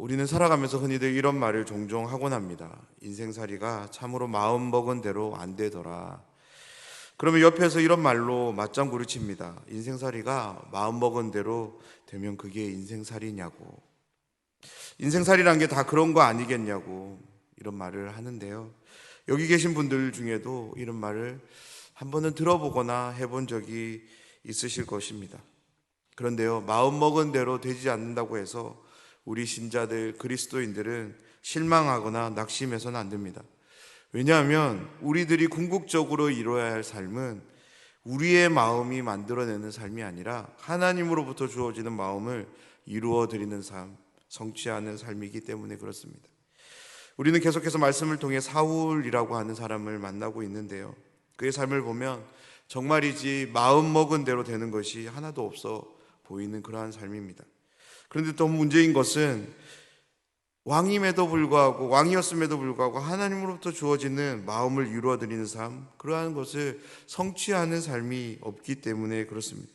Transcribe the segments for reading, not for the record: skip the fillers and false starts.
우리는 살아가면서 흔히들 이런 말을 종종 하곤 합니다. 인생살이가 참으로 마음먹은 대로 안 되더라. 그러면 옆에서 이런 말로 맞장구를 칩니다. 인생살이가 마음먹은 대로 되면 그게 인생살이냐고. 인생살이란 게 다 그런 거 아니겠냐고 이런 말을 하는데요. 여기 계신 분들 중에도 이런 말을 한 번은 들어보거나 해본 적이 있으실 것입니다. 그런데요, 마음먹은 대로 되지 않는다고 해서 우리 신자들, 그리스도인들은 실망하거나 낙심해서는 안 됩니다. 왜냐하면 우리들이 궁극적으로 이루어야 할 삶은 우리의 마음이 만들어내는 삶이 아니라 하나님으로부터 주어지는 마음을 이루어드리는 삶, 성취하는 삶이기 때문에 그렇습니다. 우리는 계속해서 말씀을 통해 사울이라고 하는 사람을 만나고 있는데요, 그의 삶을 보면 정말이지 마음먹은 대로 되는 것이 하나도 없어 보이는 그러한 삶입니다. 그런데 또 문제인 것은 왕이었음에도 불구하고 하나님으로부터 주어지는 마음을 이루어드리는 삶, 그러한 것을 성취하는 삶이 없기 때문에 그렇습니다.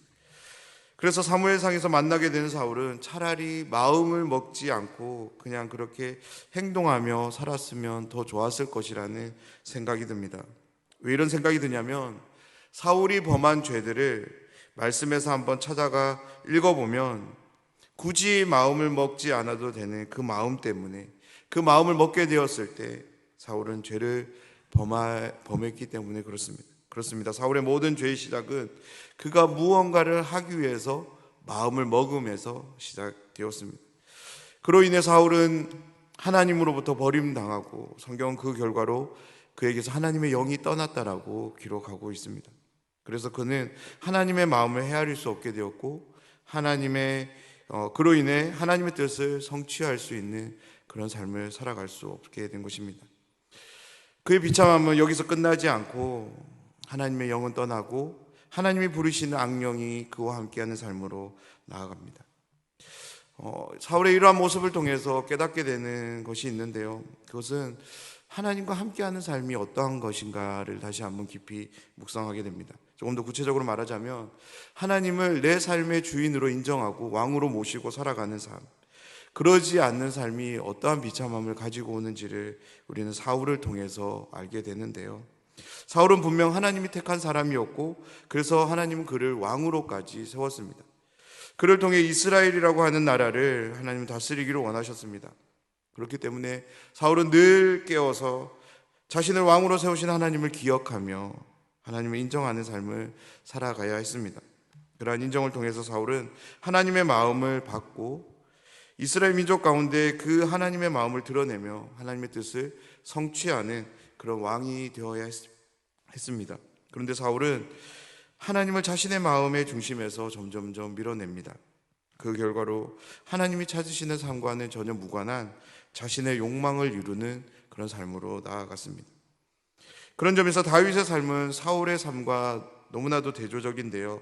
그래서 사무엘상에서 만나게 되는 사울은 차라리 마음을 먹지 않고 그냥 그렇게 행동하며 살았으면 더 좋았을 것이라는 생각이 듭니다. 왜 이런 생각이 드냐면, 사울이 범한 죄들을 말씀에서 한번 찾아가 읽어보면 굳이 마음을 먹지 않아도 되는 그 마음 때문에, 그 마음을 먹게 되었을 때 사울은 죄를 범했기 때문에 그렇습니다. 사울의 모든 죄의 시작은 그가 무언가를 하기 위해서 마음을 먹음에서 시작되었습니다. 그로 인해 사울은 하나님으로부터 버림당하고, 성경은 그 결과로 그에게서 하나님의 영이 떠났다라고 기록하고 있습니다. 그래서 그는 하나님의 마음을 헤아릴 수 없게 되었고, 그로 인해 하나님의 뜻을 성취할 수 있는 그런 삶을 살아갈 수 없게 된 것입니다. 그의 비참함은 여기서 끝나지 않고 하나님의 영은 떠나고 하나님이 부르시는 악령이 그와 함께하는 삶으로 나아갑니다. 사울의 이러한 모습을 통해서 깨닫게 되는 것이 있는데요, 그것은 하나님과 함께하는 삶이 어떠한 것인가를 다시 한번 깊이 묵상하게 됩니다. 조금 더 구체적으로 말하자면, 하나님을 내 삶의 주인으로 인정하고 왕으로 모시고 살아가는 삶, 그러지 않는 삶이 어떠한 비참함을 가지고 오는지를 우리는 사울을 통해서 알게 되는데요, 사울은 분명 하나님이 택한 사람이었고, 그래서 하나님은 그를 왕으로까지 세웠습니다. 그를 통해 이스라엘이라고 하는 나라를 하나님은 다스리기를 원하셨습니다. 그렇기 때문에 사울은 늘 깨어서 자신을 왕으로 세우신 하나님을 기억하며 하나님을 인정하는 삶을 살아가야 했습니다. 그러한 인정을 통해서 사울은 하나님의 마음을 받고 이스라엘 민족 가운데 그 하나님의 마음을 드러내며 하나님의 뜻을 성취하는 그런 왕이 되어야 했습니다. 그런데 사울은 하나님을 자신의 마음의 중심에서 점점점 밀어냅니다. 그 결과로 하나님이 찾으시는 삶과는 전혀 무관한 자신의 욕망을 이루는 그런 삶으로 나아갔습니다. 그런 점에서 다윗의 삶은 사울의 삶과 너무나도 대조적인데요,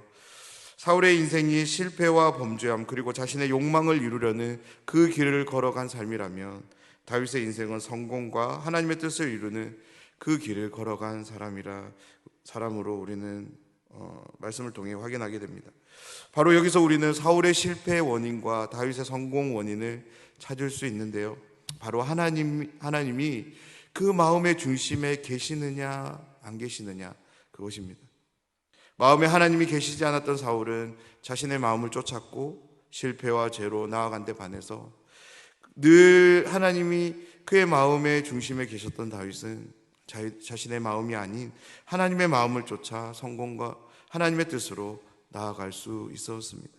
사울의 인생이 실패와 범죄함 그리고 자신의 욕망을 이루려는 그 길을 걸어간 삶이라면, 다윗의 인생은 성공과 하나님의 뜻을 이루는 그 길을 걸어간 사람으로 우리는 말씀을 통해 확인하게 됩니다. 바로 여기서 우리는 사울의 실패의 원인과 다윗의 성공 원인을 찾을 수 있는데요, 바로 하나님이 그 마음의 중심에 계시느냐 안 계시느냐, 그것입니다. 마음에 하나님이 계시지 않았던 사울은 자신의 마음을 쫓았고 실패와 죄로 나아간 데 반해서, 늘 하나님이 그의 마음의 중심에 계셨던 다윗은 자신의 마음이 아닌 하나님의 마음을 쫓아 성공과 하나님의 뜻으로 나아갈 수 있었습니다.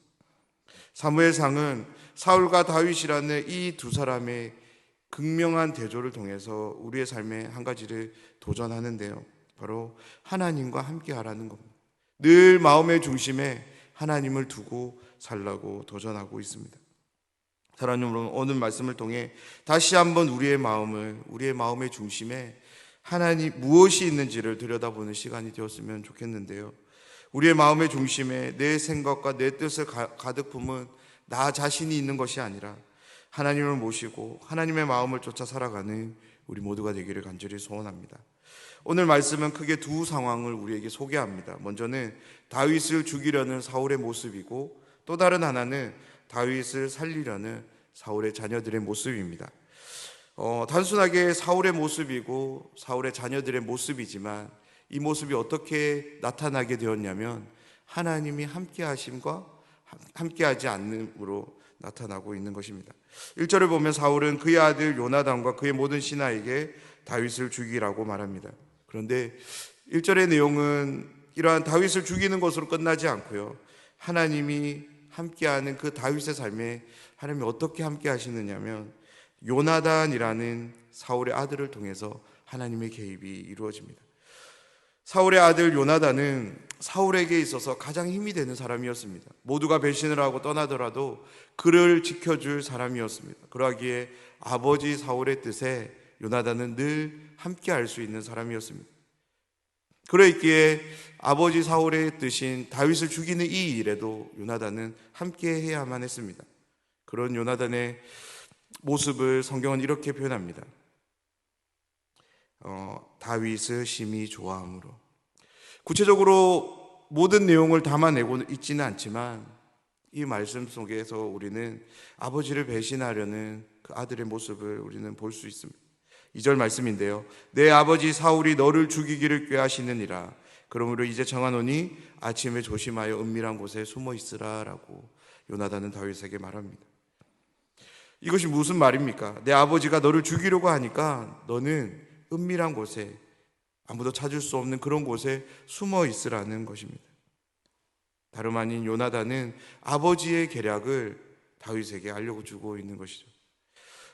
사무엘상은 사울과 다윗이라는 이 두 사람의 극명한 대조를 통해서 우리의 삶에 한 가지를 도전하는데요, 바로 하나님과 함께 하라는 겁니다. 늘 마음의 중심에 하나님을 두고 살라고 도전하고 있습니다. 사랑하는 여러분, 오늘 말씀을 통해 다시 한번 우리의 마음의 중심에 하나님 무엇이 있는지를 들여다보는 시간이 되었으면 좋겠는데요, 우리의 마음의 중심에 내 생각과 내 뜻을 가득 품은 나 자신이 있는 것이 아니라 하나님을 모시고 하나님의 마음을 쫓아 살아가는 우리 모두가 되기를 간절히 소원합니다. 오늘 말씀은 크게 두 상황을 우리에게 소개합니다. 먼저는 다윗을 죽이려는 사울의 모습이고, 또 다른 하나는 다윗을 살리려는 사울의 자녀들의 모습입니다. 단순하게 사울의 모습이고 사울의 자녀들의 모습이지만 이 모습이 어떻게 나타나게 되었냐면 하나님이 함께하심과 함께하지 않음으로 나타나고 있는 것입니다. 1절을 보면 사울은 그의 아들 요나단과 그의 모든 신하에게 다윗을 죽이라고 말합니다. 그런데 1절의 내용은 이러한 다윗을 죽이는 것으로 끝나지 않고요, 하나님이 함께하는 그 다윗의 삶에 하나님이 어떻게 함께 하시느냐면 요나단이라는 사울의 아들을 통해서 하나님의 개입이 이루어집니다. 사울의 아들 요나단은 사울에게 있어서 가장 힘이 되는 사람이었습니다. 모두가 배신을 하고 떠나더라도 그를 지켜줄 사람이었습니다. 그러기에 아버지 사울의 뜻에 요나단은 늘 함께 할 수 있는 사람이었습니다. 그러있기에 아버지 사울의 뜻인 다윗을 죽이는 이 일에도 요나단은 함께 해야만 했습니다. 그런 요나단의 모습을 성경은 이렇게 표현합니다. 다윗을 심히 좋아함으로. 구체적으로 모든 내용을 담아내고 있지는 않지만 이 말씀 속에서 우리는 아버지를 배신하려는 그 아들의 모습을 우리는 볼 수 있습니다. 2절 말씀인데요, 내 아버지 사울이 너를 죽이기를 꾀하시느니라. 그러므로 이제 정하노니 아침에 조심하여 은밀한 곳에 숨어 있으라 라고 요나단은 다윗에게 말합니다. 이것이 무슨 말입니까? 내 아버지가 너를 죽이려고 하니까 너는 은밀한 곳에, 아무도 찾을 수 없는 그런 곳에 숨어 있으라는 것입니다. 다름 아닌 요나단은 아버지의 계략을 다윗에게 알려주고 있는 것이죠.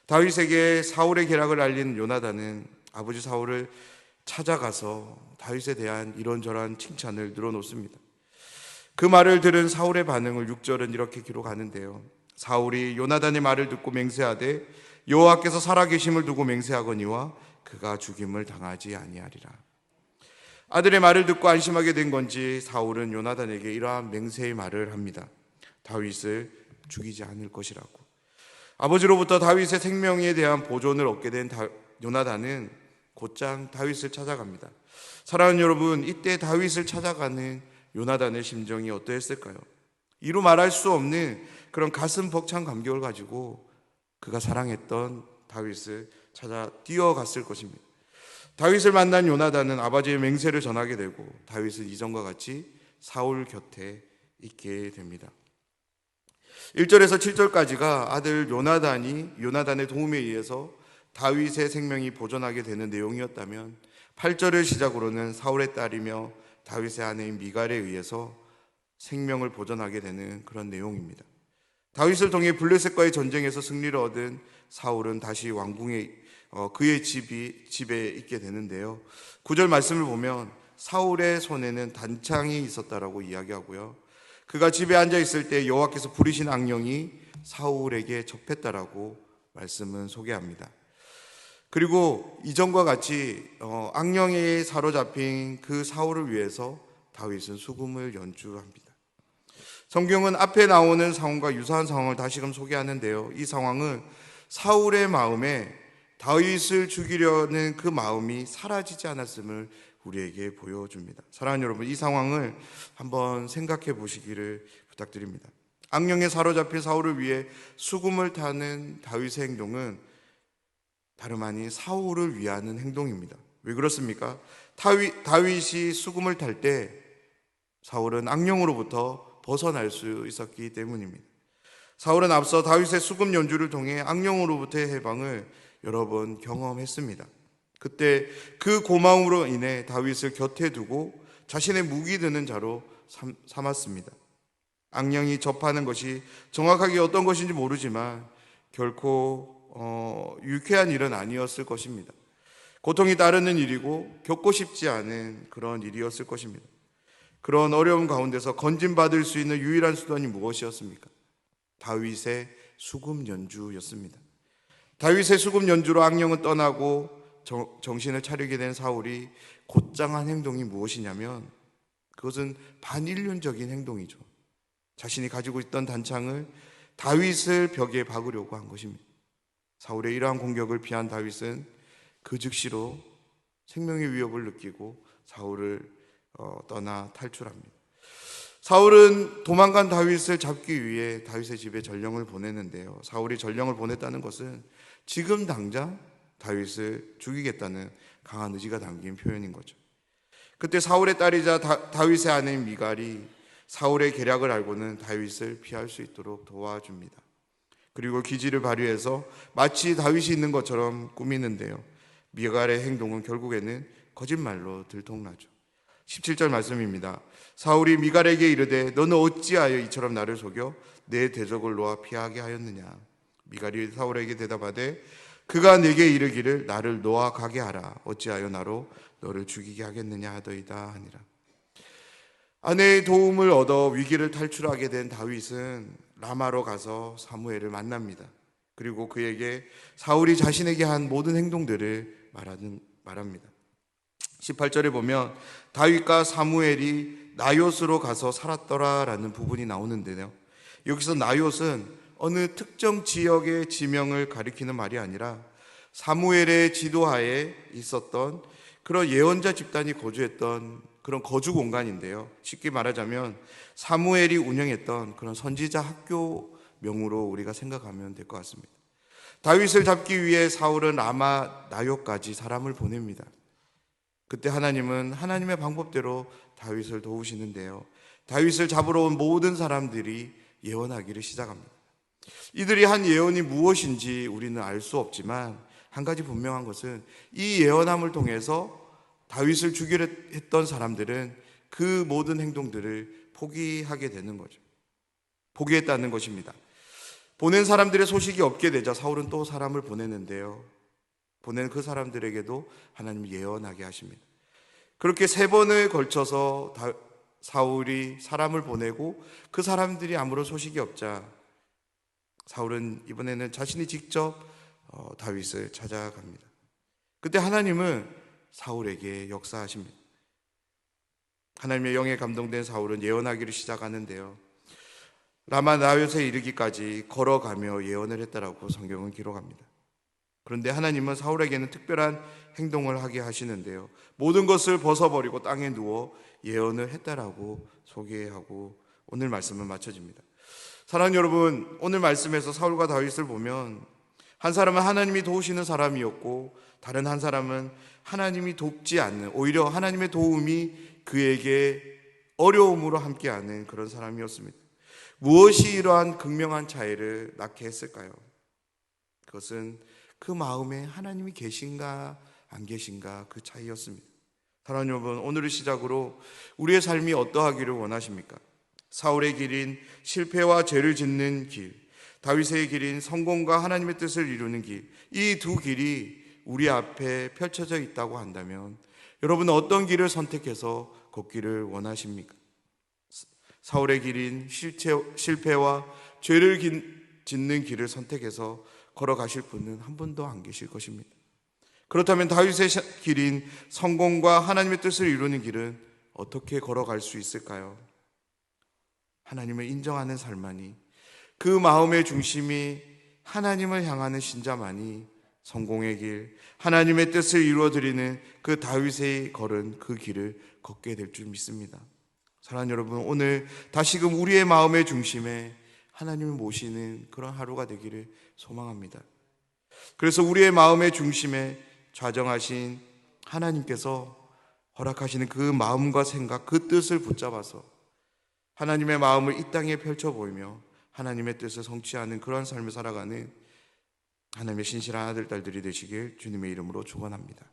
다윗에게 사울의 계략을 알린 요나단은 아버지 사울을 찾아가서 다윗에 대한 이런저런 칭찬을 늘어놓습니다. 그 말을 들은 사울의 반응을 6절은 이렇게 기록하는데요, 사울이 요나단의 말을 듣고 맹세하되 여호와께서 살아계심을 두고 맹세하거니와 그가 죽임을 당하지 아니하리라. 아들의 말을 듣고 안심하게 된 건지 사울은 요나단에게 이러한 맹세의 말을 합니다. 다윗을 죽이지 않을 것이라고. 아버지로부터 다윗의 생명에 대한 보존을 얻게 된 요나단은 곧장 다윗을 찾아갑니다. 사랑하는 여러분, 이때 다윗을 찾아가는 요나단의 심정이 어떠했을까요? 이루 말할 수 없는 그런 가슴 벅찬 감격을 가지고 그가 사랑했던 다윗을 찾아 뛰어갔을 것입니다. 다윗을 만난 요나단은 아버지의 맹세를 전하게 되고 다윗은 이전과 같이 사울 곁에 있게 됩니다. 1절에서 7절까지가 아들 요나단의 도움에 의해서 다윗의 생명이 보존하게 되는 내용이었다면 8절을 시작으로는 사울의 딸이며 다윗의 아내인 미갈에 의해서 생명을 보존하게 되는 그런 내용입니다. 다윗을 통해 블레셋과의 전쟁에서 승리를 얻은 사울은 다시 왕궁에 그의 집에 있게 되는데요, 9절 말씀을 보면 사울의 손에는 단창이 있었다라고 이야기하고요, 그가 집에 앉아 있을 때 여호와께서 부리신 악령이 사울에게 접했다라고 말씀은 소개합니다. 그리고 이전과 같이 악령에 사로잡힌 그 사울을 위해서 다윗은 수금을 연주합니다. 성경은 앞에 나오는 상황과 유사한 상황을 다시금 소개하는데요, 이 상황은 사울의 마음에 다윗을 죽이려는 그 마음이 사라지지 않았음을 우리에게 보여줍니다. 사랑하는 여러분, 이 상황을 한번 생각해 보시기를 부탁드립니다. 악령에 사로잡힌 사울을 위해 수금을 타는 다윗의 행동은 다름 아닌 사울을 위하는 행동입니다. 왜 그렇습니까? 다윗이 수금을 탈 때 사울은 악령으로부터 벗어날 수 있었기 때문입니다. 사울은 앞서 다윗의 수금 연주를 통해 악령으로부터의 해방을 여러 번 경험했습니다. 그때 그 고마움으로 인해 다윗을 곁에 두고 자신의 무기 드는 자로 삼았습니다. 악령이 접하는 것이 정확하게 어떤 것인지 모르지만 결코 유쾌한 일은 아니었을 것입니다. 고통이 따르는 일이고 겪고 싶지 않은 그런 일이었을 것입니다. 그런 어려움 가운데서 건진받을 수 있는 유일한 수단이 무엇이었습니까? 다윗의 수금 연주였습니다. 다윗의 수금 연주로 악령은 떠나고 정신을 차리게 된 사울이 곧장 한 행동이 무엇이냐면 그것은 반인륜적인 행동이죠. 자신이 가지고 있던 단창을 다윗을 벽에 박으려고 한 것입니다. 사울의 이러한 공격을 피한 다윗은 그 즉시로 생명의 위협을 느끼고 사울을 떠나 탈출합니다. 사울은 도망간 다윗을 잡기 위해 다윗의 집에 전령을 보냈는데요. 사울이 전령을 보냈다는 것은 지금 당장 다윗을 죽이겠다는 강한 의지가 담긴 표현인 거죠. 그때 사울의 딸이자 다윗의 아내인 미갈이 사울의 계략을 알고는 다윗을 피할 수 있도록 도와줍니다. 그리고 기지를 발휘해서 마치 다윗이 있는 것처럼 꾸미는데요. 미갈의 행동은 결국에는 거짓말로 들통나죠. 17절 말씀입니다. 사울이 미갈에게 이르되 너는 어찌하여 이처럼 나를 속여 내 대적을 놓아 피하게 하였느냐. 미갈이 사울에게 대답하되 그가 내게 이르기를 나를 놓아 가게 하라. 어찌하여 나로 너를 죽이게 하겠느냐 하더이다 하니라. 아내의 도움을 얻어 위기를 탈출하게 된 다윗은 라마로 가서 사무엘을 만납니다. 그리고 그에게 사울이 자신에게 한 모든 행동들을 말합니다. 18절에 보면 다윗과 사무엘이 나요스로 가서 살았더라라는 부분이 나오는데요. 여기서 나요스는 어느 특정 지역의 지명을 가리키는 말이 아니라 사무엘의 지도하에 있었던 그런 예언자 집단이 거주했던 그런 거주 공간인데요. 쉽게 말하자면 사무엘이 운영했던 그런 선지자 학교 명으로 우리가 생각하면 될 것 같습니다. 다윗을 잡기 위해 사울은 라마 나요까지 사람을 보냅니다. 그때 하나님은 하나님의 방법대로 다윗을 도우시는데요. 다윗을 잡으러 온 모든 사람들이 예언하기를 시작합니다. 이들이 한 예언이 무엇인지 우리는 알 수 없지만 한 가지 분명한 것은 이 예언함을 통해서 다윗을 죽이려 했던 사람들은 그 모든 행동들을 포기하게 되는 거죠. 포기했다는 것입니다. 보낸 사람들의 소식이 없게 되자 사울은 또 사람을 보내는데요. 보낸 그 사람들에게도 하나님이 예언하게 하십니다. 그렇게 3번을 걸쳐서 사울이 사람을 보내고 그 사람들이 아무런 소식이 없자 사울은 이번에는 자신이 직접 다윗을 찾아갑니다. 그때 하나님은 사울에게 역사하십니다. 하나님의 영에 감동된 사울은 예언하기를 시작하는데요. 라마 나요스에 이르기까지 걸어가며 예언을 했다라고 성경은 기록합니다. 그런데 하나님은 사울에게는 특별한 행동을 하게 하시는데요. 모든 것을 벗어버리고 땅에 누워 예언을 했다라고 소개하고 오늘 말씀은 마쳐집니다. 사랑하는 여러분, 오늘 말씀에서 사울과 다윗을 보면 한 사람은 하나님이 도우시는 사람이었고 다른 한 사람은 하나님이 돕지 않는, 오히려 하나님의 도움이 그에게 어려움으로 함께하는 그런 사람이었습니다. 무엇이 이러한 극명한 차이를 낳게 했을까요? 그것은 그 마음에 하나님이 계신가 안 계신가 그 차이였습니다. 사랑하는 여러분, 오늘을 시작으로 우리의 삶이 어떠하기를 원하십니까? 사울의 길인 실패와 죄를 짓는 길, 다윗의 길인 성공과 하나님의 뜻을 이루는 길, 이 두 길이 우리 앞에 펼쳐져 있다고 한다면 여러분은 어떤 길을 선택해서 걷기를 원하십니까? 사울의 길인 실패와 죄를 짓는 길을 선택해서 걸어가실 분은 한 분도 안 계실 것입니다. 그렇다면 다윗의 길인 성공과 하나님의 뜻을 이루는 길은 어떻게 걸어갈 수 있을까요? 하나님을 인정하는 삶만이, 그 마음의 중심이 하나님을 향하는 신자만이 성공의 길, 하나님의 뜻을 이루어드리는 그 다윗의 걸은 그 길을 걷게 될 줄 믿습니다. 사랑하는 여러분, 오늘 다시금 우리의 마음의 중심에 하나님을 모시는 그런 하루가 되기를 소망합니다. 그래서 우리의 마음의 중심에 좌정하신 하나님께서 허락하시는 그 마음과 생각, 그 뜻을 붙잡아서 하나님의 마음을 이 땅에 펼쳐 보이며 하나님의 뜻을 성취하는 그런 삶을 살아가는 하나님의 신실한 아들, 딸들이 되시길 주님의 이름으로 축원합니다.